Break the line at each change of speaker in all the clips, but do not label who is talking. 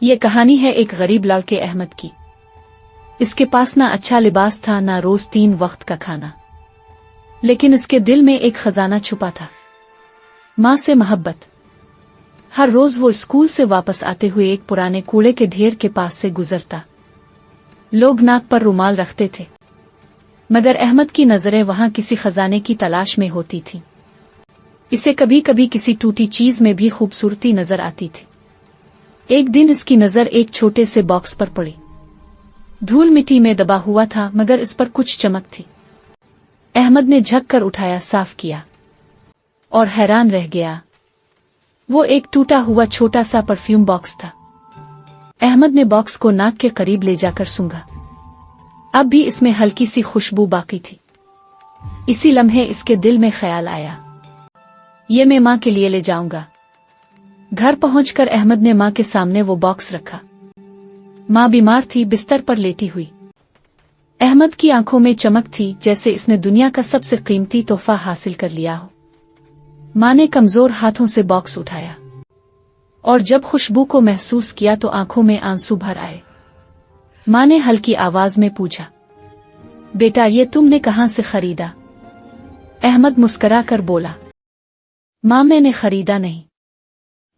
ये कहानी है एक गरीब लड़के अहमद की। इसके पास ना अच्छा लिबास था, ना रोज 3 वक्त का खाना, लेकिन इसके दिल में एक खजाना छुपा था, माँ से मोहब्बत। हर रोज वो स्कूल से वापस आते हुए एक पुराने कूड़े के ढेर के पास से गुजरता। लोग नाक पर रुमाल रखते थे, मगर अहमद की नजरें वहां किसी खजाने की तलाश में होती थीं। इसे कभी कभी किसी टूटी चीज में भी खूबसूरती नजर आती थी। एक दिन इसकी नजर एक छोटे से बॉक्स पर पड़ी। धूल मिट्टी में दबा हुआ था, मगर इस पर कुछ चमक थी। अहमद ने झक कर उठाया, साफ किया और हैरान रह गया। वो एक टूटा हुआ छोटा सा परफ्यूम बॉक्स था। अहमद ने बॉक्स को नाक के करीब ले जाकर सूंघा। अब भी इसमें हल्की सी खुशबू बाकी थी। इसी लम्हे इसके दिल में ख्याल आया, ये मैं माँ के लिए ले जाऊंगा। घर पहुंचकर अहमद ने माँ के सामने वो बॉक्स रखा। माँ बीमार थी, बिस्तर पर लेटी हुई। अहमद की आंखों में चमक थी, जैसे इसने दुनिया का सबसे कीमती तोहफा हासिल कर लिया हो। माँ ने कमजोर हाथों से बॉक्स उठाया, और जब खुशबू को महसूस किया तो आंखों में आंसू भर आए। माँ ने हल्की आवाज में पूछा, बेटा ये तुमने कहाँ से खरीदा? अहमद मुस्करा कर बोला, माँ मैंने खरीदा नहीं,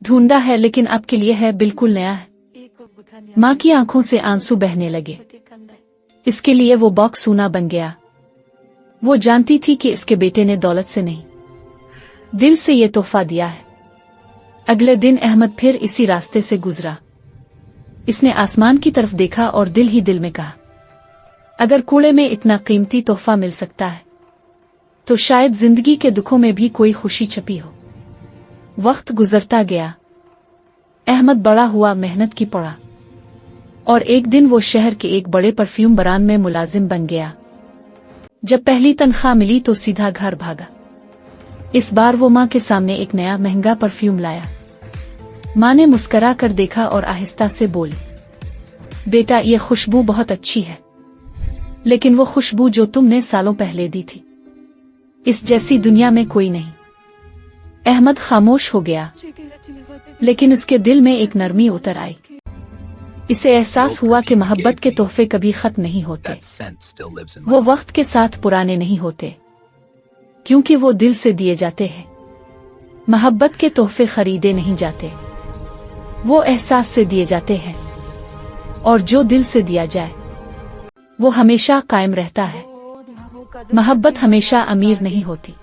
ढूंढा है, लेकिन आपके लिए है, बिल्कुल नया है। माँ की आंखों से आंसू बहने लगे। इसके लिए वो बॉक्स सोना बन गया। वो जानती थी कि इसके बेटे ने दौलत से नहीं, दिल से ये तोहफा दिया है। अगले दिन अहमद फिर इसी रास्ते से गुजरा। इसने आसमान की तरफ देखा और दिल ही दिल में कहा, अगर कूड़े में इतना कीमती तोहफा मिल सकता है तो शायद जिंदगी के दुखों में भी कोई खुशी छुपी हो। वक्त गुजरता गया। अहमद बड़ा हुआ, मेहनत की पड़ा, और एक दिन वो शहर के एक बड़े परफ्यूम ब्रांड में मुलाजिम बन गया। जब पहली तनख्वाह मिली तो सीधा घर भागा। इस बार वो माँ के सामने एक नया महंगा परफ्यूम लाया। माँ ने मुस्करा कर देखा और आहिस्ता से बोली, बेटा ये खुशबू बहुत अच्छी है, लेकिन वो खुशबू जो तुमने सालों पहले दी थी, इस जैसी दुनिया में कोई नहीं। अहमद खामोश हो गया, लेकिन इसके दिल में एक नरमी उतर आई। इसे एहसास हुआ कि मोहब्बत के तोहफे कभी खत्म नहीं होते। वो वक्त के साथ पुराने नहीं होते, क्योंकि वो दिल से दिए जाते हैं। मोहब्बत के तोहफे खरीदे नहीं जाते, वो एहसास से दिए जाते हैं, और जो दिल से दिया जाए वो हमेशा कायम रहता है। मोहब्बत हमेशा अमीर नहीं होती।